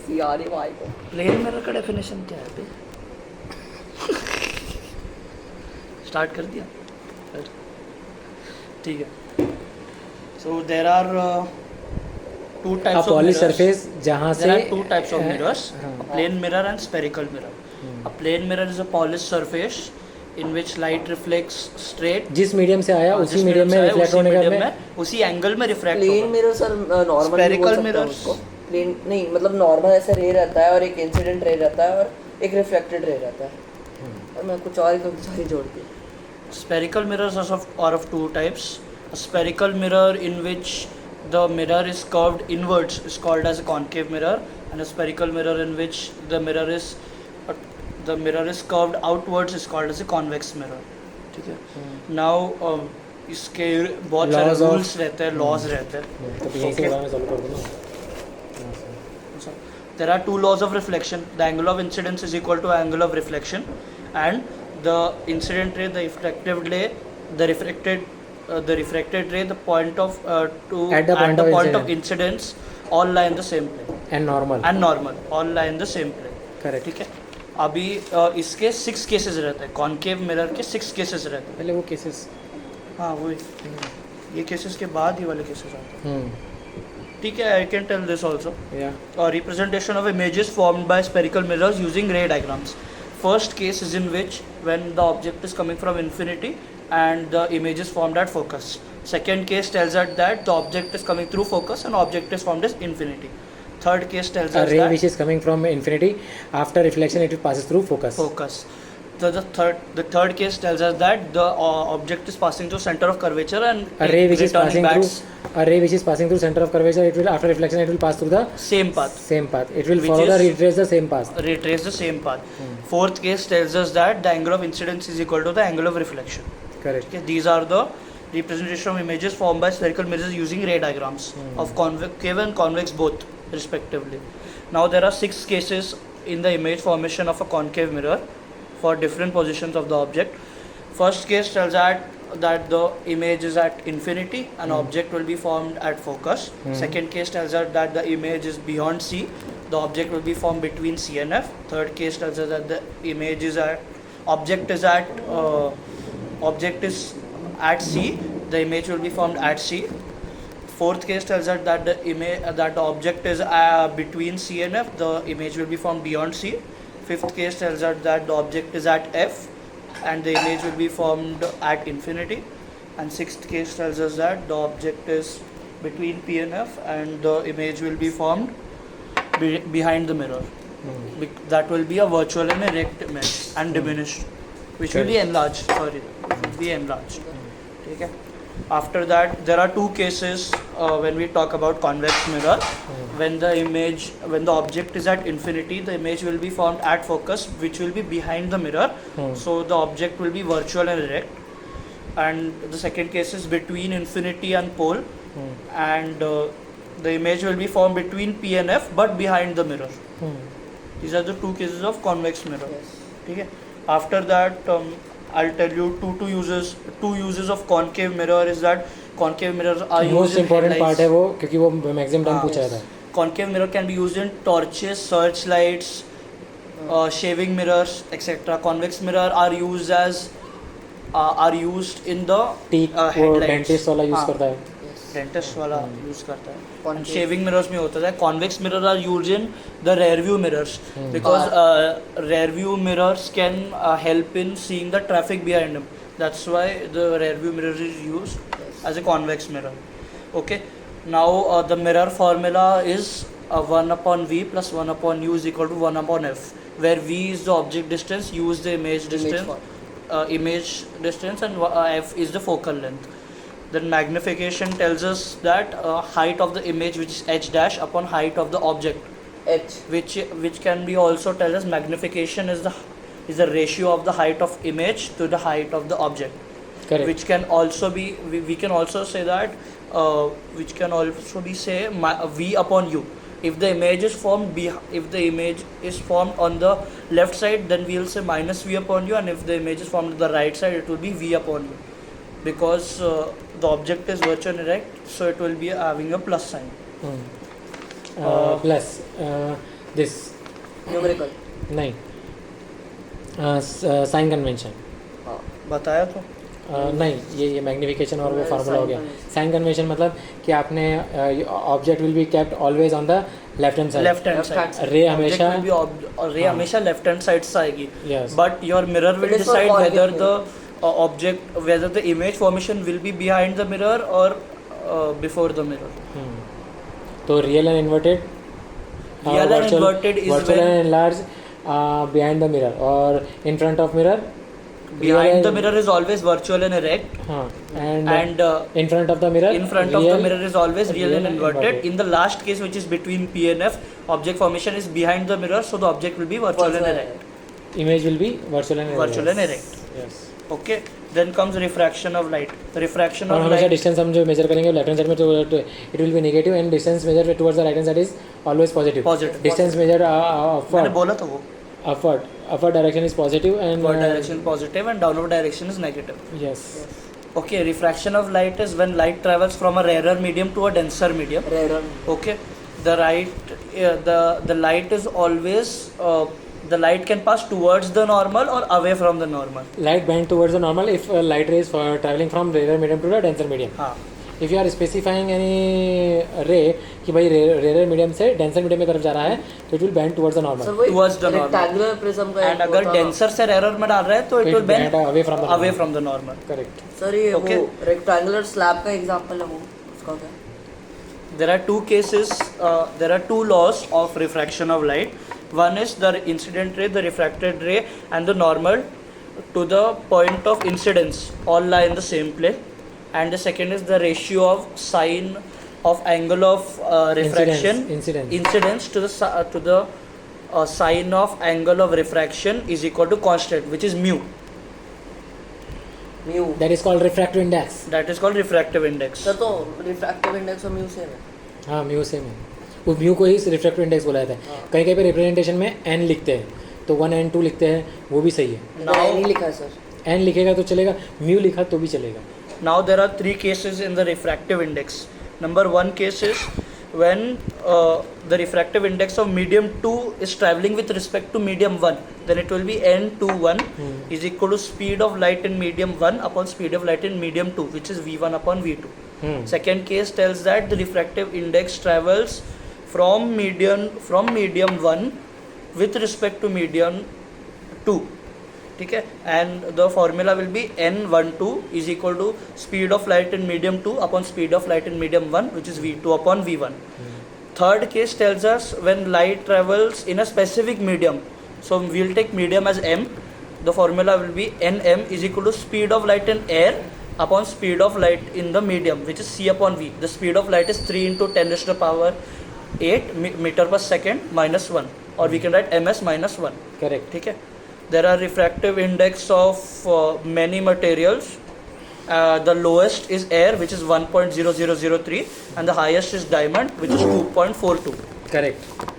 सियारे भाई को प्लेन मिरर का डेफिनेशन क्या है बे? स्टार्ट कर दिया फिर? ठीक है. So there are two types of polish mirrors. Surface जहाँ से There are two types of mirrors, हाँ. a plane mirror and spherical mirror. A plane mirror is a polished surface in which light reflects straight. जिस medium से आया जिस उसी medium में से आया, रिफ्लेक्ट उसी होने का medium में में उसी एंगल में रिफ्रैक्ट प्लेन होगा. Mirror sir normal Spherical mirrors. Plane नहीं मतलब नॉर्मल ऐसा रे रहता है और एक इंसिडेंट रे रहता है और एक रिफ्लेक्टेड रे रहता है और मैं कुछ और ही तो सारी जोड़ दी. Spherical mirrors are of two types. A spherical mirror in which the mirror is curved inwards is called as a concave mirror, and a spherical mirror in which the mirror is curved outwards is called as a convex mirror. ठीक है. Now इसके बहुत सारे Laws of- rules रहते हैं, laws रहते हैं. तो यहीं से उड़ाना चालू कर दो ना. There are two laws of reflection. The angle of incidence is equal to angle of reflection, and the incident ray, the reflective ray, the refracted ray, the point of At the point of incidence, all lie in the same plane. And normal. And normal, all lie in the same plane. Correct. ठीक है. अभी इसके 6 cases रहते हैं. Concave mirror के 6 cases रहते हैं. पहले वो केसेस. हाँ वही. ये केसेस के बाद ही वाले केसेस आते हैं. ठीक है. I can tell this also. या Representation of images formed by spherical mirrors using ray diagrams. First case is in which when the object is coming from infinity and the image is formed at focus. Second case tells us that the object is coming through focus and object is formed as infinity. Third case tells a us ray that which is coming from infinity after reflection it passes through focus. focus. The third case tells us that the object is passing through center of curvature and A ray which is returning passing back through center of curvature, it will after reflection it will pass through the same path. It will Which follow is- retrace the same path. Retrace the same path. Fourth case tells us that the angle of incidence is equal to the angle of reflection. Correct. Okay, these are the representation of images formed by spherical mirrors using ray diagrams of concave and convex both respectively. Now there are 6 cases in the image formation of a concave mirror for different positions of the object. First case tells that the image is at infinity, an object will be formed at focus. Second case tells us that the image is beyond C, the object will be formed between C and F. Third case tells us that the image is object is at C, the image will be formed at C. Fourth case tells us that the object is between C and F, the image will be formed beyond C. Fifth case tells us that the object is at F and the image will be formed at infinity. And sixth case tells us that the object is between P and F and the image will be formed behind the mirror. That will be a virtual and erect image and diminished, which will be enlarged. ठीक है. After that, there are 2 cases when we talk about convex mirror. When the object is at infinity, the image will be formed at focus, which will be behind the mirror. So the object will be virtual and erect. And the second case is between infinity and pole, and the image will be formed between P and F, but behind the mirror. These are the 2 cases of convex mirror. ठीक है. After that, I'll tell you two uses of concave mirror is that concave mirrors are used Most in important headlights. part है वो क्योंकि वो maximum time पूछा था. Concave mirror can be used in torches, searchlights, shaving mirrors, etc. Convex mirror are used in the टीक वो headlights. Dentist वाला use हाँ. करता है. डेंटिस्ट वाला यूज करता है. Concave. शेविंग मिरर्स में होता है. Convex mirror are use in the rear view mirrors because rear view mirrors can help in seeing the traffic behind him. That's why the rear view mirror is used as a convex mirror. Okay. Now the mirror formula is 1/v plus 1/u is equal to 1/f, where v is the object distance, u is the image distance, and f is the focal length. Then magnification tells us that height of the image, which is h dash, upon height of the object, H. which can be also tell us magnification is the ratio of the height of image to the height of the object. Correct. Which can also be we can also say that which can also be say v upon u. If the image is formed on the left side, then we will say minus v upon u, and if the image is formed on the right side, it will be v upon u, because the object is virtual and erect, so it will be having a plus sign. Plus this numerical. नहीं sign convention हाँ. बताया तो. नहीं ये magnification और वो नहीं, formula हो sign गया. convention. साइन कन्वेंशन मतलब कि आपने object will be kept always on the left hand side. Left hand Left hand side. रे हमेशा रे हमेशा लेफ्ट हैंड साइड से आएगी. Yes. But your mirror will It is for decide whether forgiving. The object, whether the image formation will be behind the mirror or before the mirror. तो real and inverted Real and inverted is virtual when- and enlarged behind the mirror और in front of mirror Behind the mirror is always virtual and erect, हाँ and and in front of the mirror in front of the mirror is always real and inverted. inverted. In the last case, which is between P and F, object formation is behind the mirror, so the object will be virtual and erect. image will be virtual and Virtual and erect. yes. Okay. Then comes refraction of light. The refraction और of हमेशा light. Distance हम जो major करेंगे left hand side में तो it will be negative and distance measure towards the right hand side is always positive. Positive. Distance measure मैंने upward बोला था वो. upward direction is positive and Upward direction positive and downward direction is negative. yes. Okay. Refraction of light is when light travels from a rarer medium to a denser medium. Rarer. Okay. The light is always the light can pass towards the normal or away from the normal. Light bend towards the normal if light rays for traveling from rarer medium to the denser medium. हाँ. if you are specifying any ray कि भाई rarer medium से denser medium में तरफ जा रहा है तो it will bend towards the normal. Sir वही Towards the normal. rectangular prism का And अगर denser से rarer में डाल रहा है तो it will bend away from the away normal. from the normal. correct. Sir ये Okay. वो rectangular slab का एग्जांपल है वो उसका क्या? There are two cases, there are two laws of refraction of light. One is the incident ray, the refracted ray, and the normal to the point of incidence all lie in the same plane. And the second is the ratio of sine of angle of refraction Incidence. to the sine of angle of refraction is equal to constant, which is mu. Mu. that is called refractive index. That is called refractive index. Sir तो refractive index और mu same है. हाँ mu same है. वो mu को ही refractive index बोला जाता है. कहीं कहीं पे रिप्रेजेंटेशन में n लिखते हैं तो 1 and 2 लिखते हैं वो भी सही है. Now- नहीं लिखा है सर. n लिखेगा तो चलेगा म्यू लिखा तो भी चलेगा. Now there are three cases in the refractive index. Number one case is when the refractive index of medium 2 is traveling with respect to medium 1, then it will be n21 is equal to speed of light in medium 1 upon speed of light in medium 2, which is v1 upon v2. Second case tells that the refractive index travels from medium 1 with respect to medium 2. ठीक है, and the formula will be n12 is equal to speed of light in medium 2 upon speed of light in medium 1, which is v2 upon v1. Third case tells us when light travels in a specific medium, so we will take medium as m. The formula will be nm is equal to speed of light in air upon speed of light in the medium, which is c upon v. The speed of light is 3 into 10 raised to the power 8 meter per second minus 1, or we can write ms minus 1. Correct. ठीक है. There are refractive index of many materials. The lowest is air, which is 1.0003, and the highest is diamond, which is 2.42. Correct.